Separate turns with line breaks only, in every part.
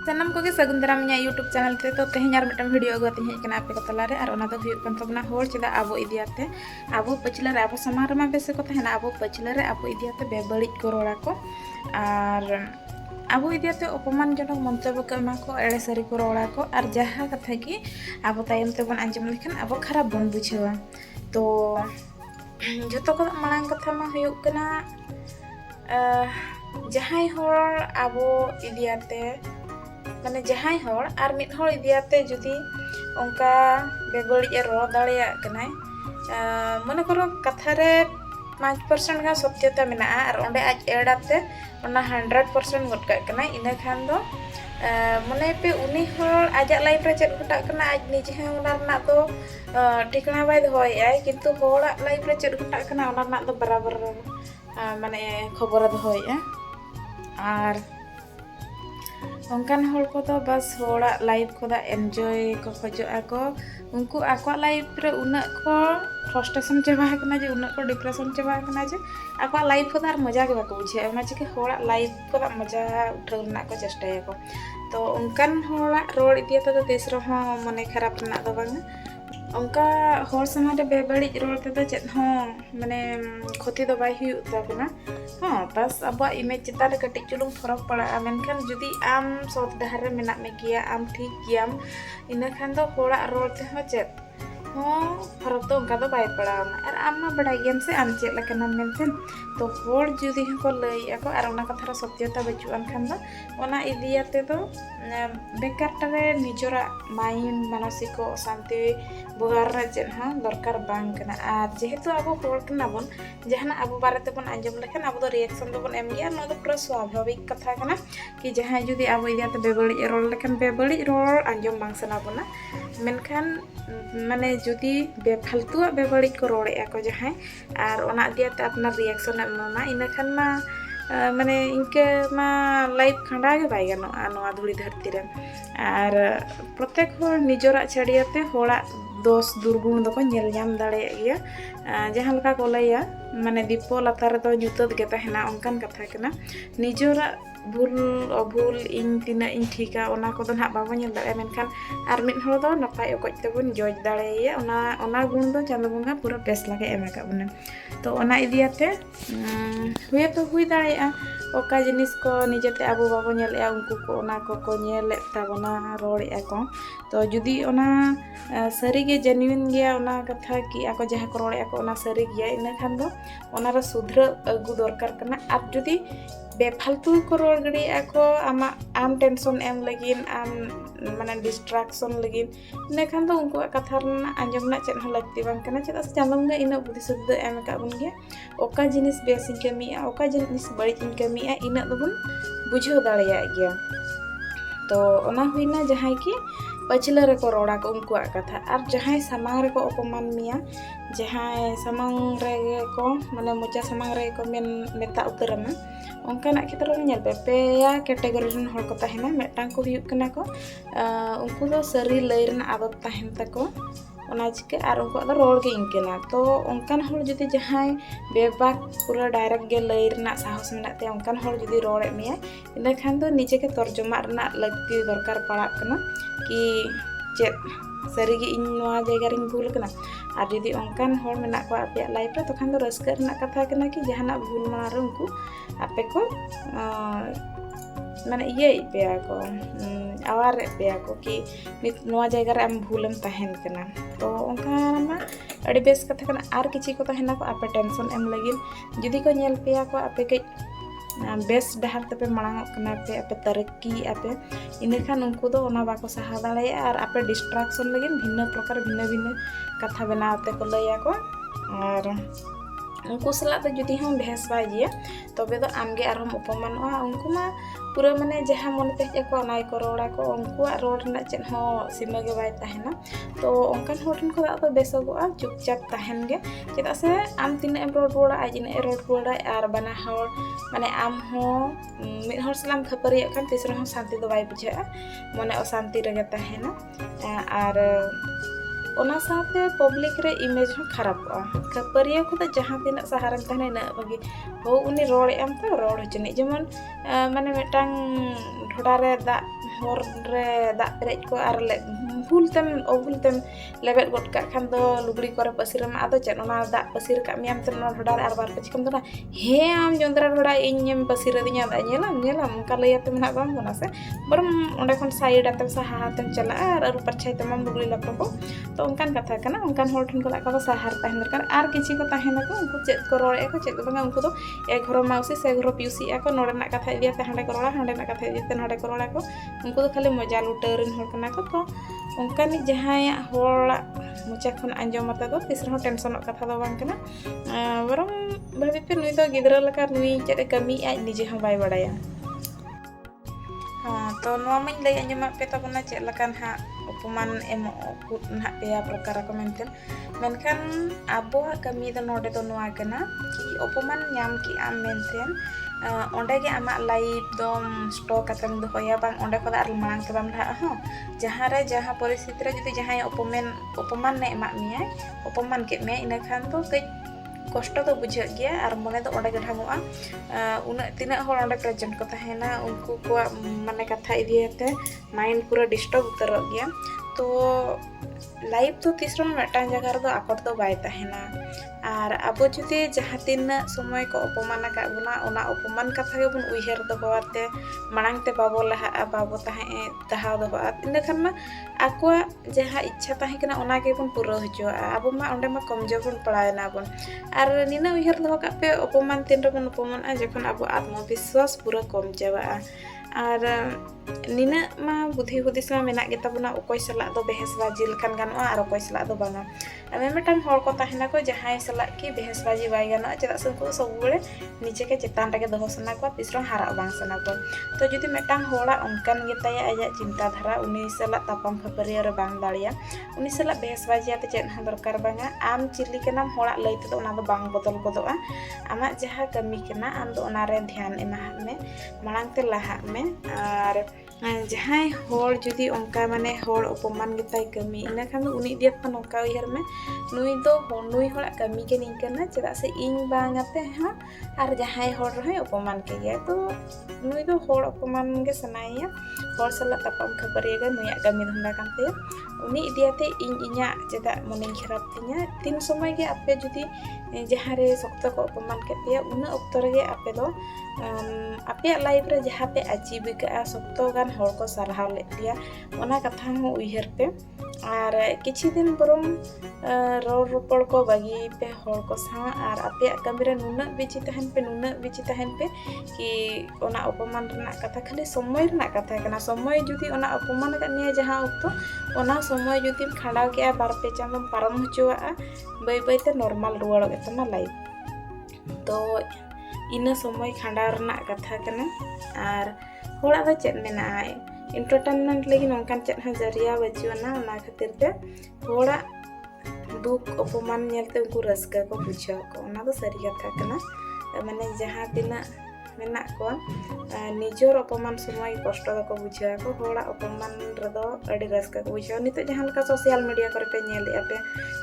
Sanam ko ge sagun daram nya YouTube channel te to tehnya ar mitam video agu ateng hej kana ape ko talare ar ona do huyuk kan tabna hor cheda abo idiyate abo pachlare abo samar ma bese ko tehna abo pachlare abo idiyate be balit ko rora ko ar abo idiyate opoman jonok montobo ko ema ko ere sari ko rora ko ar jaha katha ki abo tayam te bon anjom lekhan abo kharap bon bujhewa to joto ko malang katha ma huyuk kana jahai hor abo idiyate মানে jahay hor ar mid hor idiyate judi onka beboli e ro dareya kanai mone koro kathare 5% ga satyata mena ar onde aj edate ona 100% got ka kanai ina khan do mone pe uni hor ajak life re chet gotak kana aj nije ona rena do tikna bai doy ai kintu hora life re chet gotak kana ona rena do barabar mane khobor doy ar onkan hol ko to bas hora live ko da enjoy ko khojo ako unku akwa live re una ko frustration chaba kana je una ko depression chaba kana je akwa live ko dar maja ke bako bujhe ona chike hora live ko da maja uthau na ko chesta ko to onkan hora ror idia to tesro ho mane kharap na do bang onka hor samade bebali ror te do chet ho mane khoti do bai hu tabuna हाँ बस अब image चिता रे कटिक चुलुंग फरक पड़ा मेनखान जुदी आम सौत डहर रे मेना में गिया आम ठीक गियाम इना खान दो होड़ा रोड ते हो चेत हो फरक तो उनका तो बाय पड़ा और आम मा बड़ा गेम से आम चेत लकना मेनथेन तो होड़ जुदी को लई ako ar ona kathara satyata bachuan khan do ona idiyate do bekar tare nijora mind manosiko santi bogar re chen ha dorkar bang kana ar jehetu abo hor kana bon jahana abo barate bon anjom lekhan abo do reaction do bon em giya no do pura swabhavik katha kana ki jahay judi abo idiyate bebali rol lekhan bebali rol anjom bang sana bona menkhan mane judi befaltu bebali ko role ako jahay ar ona idiyate apnar reaction mama ina khan ma माने इनके मा life खंडा के bye गनो नोआ धुड़ी धरती रे are प्रत्येक हर निजरा छड़ियाते होड़ा दोष दुर्गुण दको नेल नाम दाड़े गिया जहां लका को लैया माने दीपो लातार दो जुतत गे तहना ओनकान कथा कना निजरा भूल अभूल इन तिना इन ठीका ओना को ना बाबा नेल दाड़े मेनखान आर मिद हर दो नपाय ओकoj तेबन जज दाड़ेया ओना गुण दो चांदो बंगा पूरा बेस लागे एमा का बने तो ओना इदियाते हुए तो हुई दाड़ेया ओका जिनिस को निजेते आबो बाबो नेलया उनको को ओना को नेले ताबना रोड़ेया को तो जुदी ओना सरी गे जेन्युइन गया ओना कथा की आको जहा को रोड़ेया को ओना सरी गया इना खान दो ओना रा सुधर अगु दरकार कना आप जुदी बेफालतु को रोड़ गड़ी ako आम टेंशन एम लगिन आम माने डिस्ट्रैक्शन लगिन इना खान दो उनको कथा रना अंजम ना चेत ह लगती बांग कना चेदा चांदम गे इना बुद्धि शुद्ध एम का बन गया ओका जिनिस बेस इन कमिया ओका जिनिस बड़ी इन कमिया इना दो बन बुझाव दाड़ेया गया तो ओना हुइना जहाय की पछले रे को रोड़ा को उनको कथा और जहां समांग रे को अपमान मिया जहां समांग रे को माने मोचा समांग रे को मेता उतरमा ओंकाना क्षेत्र में नेल पे या कैटेगरी रन हर को ताहेना मेटांग को हुयुक कना को उनको दो सरी लई रना आदत ताहेन तको ओना चिके आर उनको दो रोड गे इनकेना तो ओंकान हर जदी जहां बेबाक पूरा डायरेक्ट गे लई रना साहस मेनाते ओंकान हर जदी रोड़े मिया इना खान दो नीचे के तर्जुमा रना लगती दरकार पड़ा कना कि चेत सरी गे इन नोआ जगह रिन भूल कना और जदी ओंकान हर मेना को आपे लाइफ रे तो खान दो रस्क रना कथा कना कि जहाना भूल मार उनको आपे को माने ये पेया को आवार पेया को कि नोआ जगह रे हम भूलम ताहेन कना तो ओंका मा अड़ी बेस कथा कना आर किछि को ताहेना को आपे टेंशन एम लगिन जदी को नेल पेया को आपे के बेस डहर तपे मांग कना पे आपे तरक्की आपे इने खान उनको दो ओना बाको सहा दाड़े और आपे डिस्ट्रैक्शन लगिन भिन्न प्रकार भिन्न कथा बनाते को लया को और उनको सला तो जुदी हम भेस बाय जिया तबे तो आमगे आर हम उपमानवा उनको मा पूरा माने जहां मनते एको नाय को रोड़ा को उनको रोड ना चेन हो सीमा गे बाय ताहेना तो ओंकान होटन को तो बेसोगआ चुपचाप ताहेन गे चेदा से आम तिने एम रोड रोड़ा आज ने रोड रोड़ा आर बना हर माने आम हो मिद हर सलाम खपरी खान तीसरा हो शांति तो बाय बुझा माने अशांति रगे ताहेना आर ओना साथे पब्लिक रे इमेज हो खराब खपरिया को तो जहां तिना सहारा तहने ना बगी हो उनी रोड़ एम तो रोड़ हचनी जेमन माने मेटांग ढोडा रे दा hor re dak perej ko ar le bhul tem lebet got kak khan do lugri kore pasir ma ado chet ona dak pasir kak miam ten ona dhodar ar bar pachikam dona he am jondra dhoda inyem pasir adinya da nyelam onka lay ate mena bang bona se borom onde khon side atem saha atem chala ar aru parchai tamam lugri lapo ko to onkan katha kana onkan hor thin ko la ka sahar tahen darkar ar kichi ko tahena ko unku chet ko rore ko chet banga unku do ek ghoro mausi se ghoro piusi ako nore na katha idiate hande ko rola hande na katha idiate node ko rola ko unku do khali moja luterin hor kana ko to onkan jahaya hola mocha khon anjom mate do tisra ho tension katha do bang kana borom bhabi pe nui do gidra laka nui chet kami aj nije ho bai badaya to noa main lay anjom pe tabona chet lakan ha Opoman emo kut nah peya prakara ko menten menkan abo kami do node do noa kana ki Opoman nyam ki am menten onde ge amak live dom stok katem do hoya bang onde ko ar mang te bam dha ho jaha परिस्थिति re jodi jahay Opoman ne emak miya Opoman ke me ina khan to kej kosto do bujha gya ar mone do onde ge dhangoa una tina hor onde present ko tahena unku ko mane katha idiate mind pura disturb utarok gya to live to tisro metang jaga do akot do bai tahena ar abo jodi jaha tina somoy ko Opoman ka buna ona Opoman katha ge bun uiher do hoate manang te babo laha babo taha do hoat ina khan ma akwa jaha ichha tahe kana ona ge bun pura hojo abo ma onde ma komjor bun padayna bon ar nina uiher do ka pe Opoman tin ro bun Opoman a jokhon abo atmobishwas pura kom jaba ar nina ma budhi hudis ma menak ge tabuna okoy salak do behes baji lekan ganoa ar okoy salak do banga ame metang hor ko tahena ko jahay salak ki behes baji bai ganoa chedak se ko sobule niche ke chetan rege doho sana ko tisro harak bang sana ko to jodi metang hora onkan ge taya ajak cinta dhara uni salak tapam khapari ar bang dalia uni salak behes baji ate chet ha dorkar banga am chili kanam hora lay te ona do bang botol godoa amak jaha kami kana am do ona re dhyan ema me marang te laha me ar jahay hor jodi onka mane hor Opoman getai kami ina khan uni dia pan onka uiher me nui do nui hora kami ke ningkana chedak se ing bang ate ha ar jahay hor rohe Opoman ke ge to nui do hor Opoman ge sanaya hor sala tapam khabari ga nuya kami dhanda kan te uni idiate inya chedak moning kharap tinya tin somay ge ape jodi jahare sokto ko Opoman ke te una oktor ge ape do ape live re jaha pe achieve ka sokto gan hor ko sarhaw le dia ona katha ho uiher pe ar kichi din borom ror ropor ko bagi pe hor ko sa ar ape kamire nuna bichi tahen pe ki ona Opoman rena katha khali somoy rena katha kana somoy jodi ona Opoman ka niya jaha okto ona somoy jodi khadaw ke bar pe chandom param hochoa bai te normal ruwaro ge tama live to ina somoy khandaw rena katha kana ar hora do chet mena entertainment lagi nongkan chet ha jariya bajuana ona khatir te hora duk Opoman nyelte unku raska ko bujha ko ona do sari katha kana mane jaha tina menak ko nijor Opoman somoy kosto ko bujha ko hora Opoman redo adi raska ko bujha nito jahan ka social media kore pe nyel ape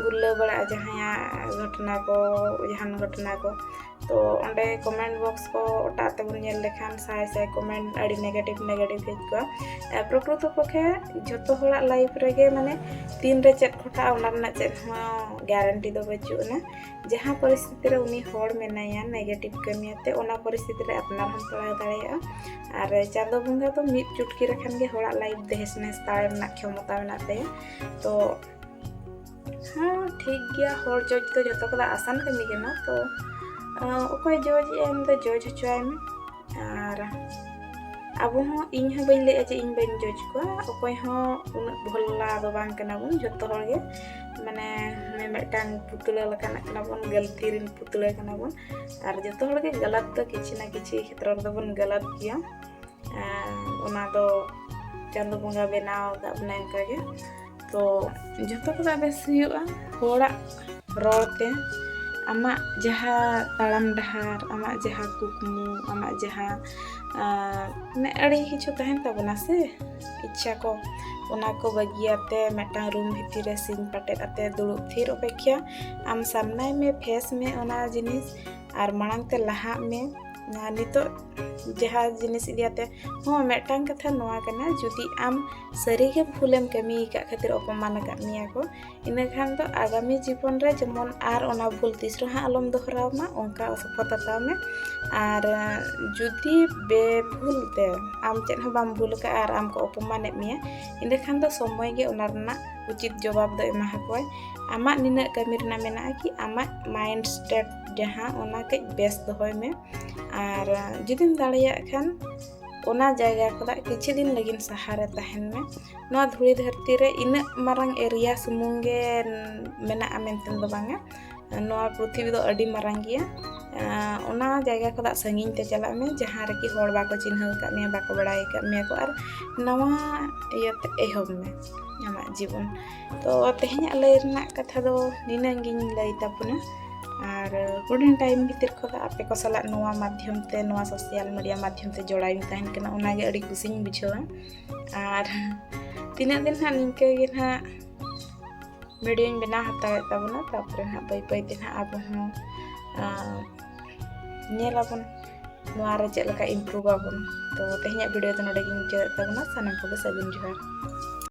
gulla bala jahaya घटना ko jahan घटना ko तो onde comment box ko ota te bun nyel lekhan sai comment adi negative hej ko prokruto pokhe joto hora live rege mane tin re chet khota ona na chet guarantee do bachu na jaha परिस्थिति re uni hor menaya negative kamiate ona परिस्थिति re apnar ham pala daraya ar chando bunga to mid chutki rekhan ge hora live dehesnes tare na khyamata mena te to ha thik gya hor joj to joto kala asan kami gena to okoy joj em do joj hochoy me ar abo ho in ho bain le je in bain joj ko okoy ho una bholla do bang kana bun joto hor ge mane me metang putula lakana kana bun galti rin putula kana bun ar joto hor ge galat to kichi na kichi khetra do bun galat kiya ona do chando bunga benaw ka bna ka ge to joto ko bes huyuga hora rorte ama jaha talam dahar ama jaha kukmu ama jaha ne adi kichu tahen tabona se ichha ko ona ko bagiate metang room bhitir re sin patet ate dulub thir opekhya am samnay me face me ona jinis ar marang te laha me नितो जहाँ जिनिस इदियाते हाँ मेटांग कथा नोआ कना जुदी आम सरी के भूलेम कमी का खातिर अपमान का मिया को इना खान तो आगामी जीवन रे जेमन आर ओना भूल तीसरो हाँ आलम दोहराव मा ओंका सफलता में आर जुदी बेभूलते आम चेन हाँ बाम भूल का आर आम को अपमान मिया इना खान तो समय गे ओना रना उचित जवाब दो एमा हकोय आमा निना कमी रना मेना कि आमा माइंड स्टेट जहाँ ओना के बेस दोहय में आर जुदीम दाड़िया खान ओना जायगा को किछि दिन लगिन सहारे तहन में नोआ धुड़ी धरती रे इना मारंग एरिया सुमुंगे मेना मेंतेन दो बांगा नोआ पृथ्वी दो अडी मारंग गिया ओना जायगा को संगीन ते चला में जहाँ रे कि होड़ बाको चिन्ह का मिया बाको बड़ाई का मिया को आर नवा इयते एहब में आमा जीवन तो तेहኛ लय रना कथा दो निनांगिन लय तापुना और हुडिन टाइम भीतर खो आपे को सला नोआ माध्यम ते नोआ सोशल मीडिया माध्यम ते जोड़ाई तहन कना ओनागे अड़ी खुशिኝ बुझावा और तीना दिन हा निंके गे ना वीडियो बना हतावे ताबना तापर ना बाय बाय दिन हा अब हो नेलाबन नोआ रे चेलका इम्प्रूव आबन तो तेहኛ वीडियो तो नोडे गे मुचाद ताबना सनम को साबिन जोहार।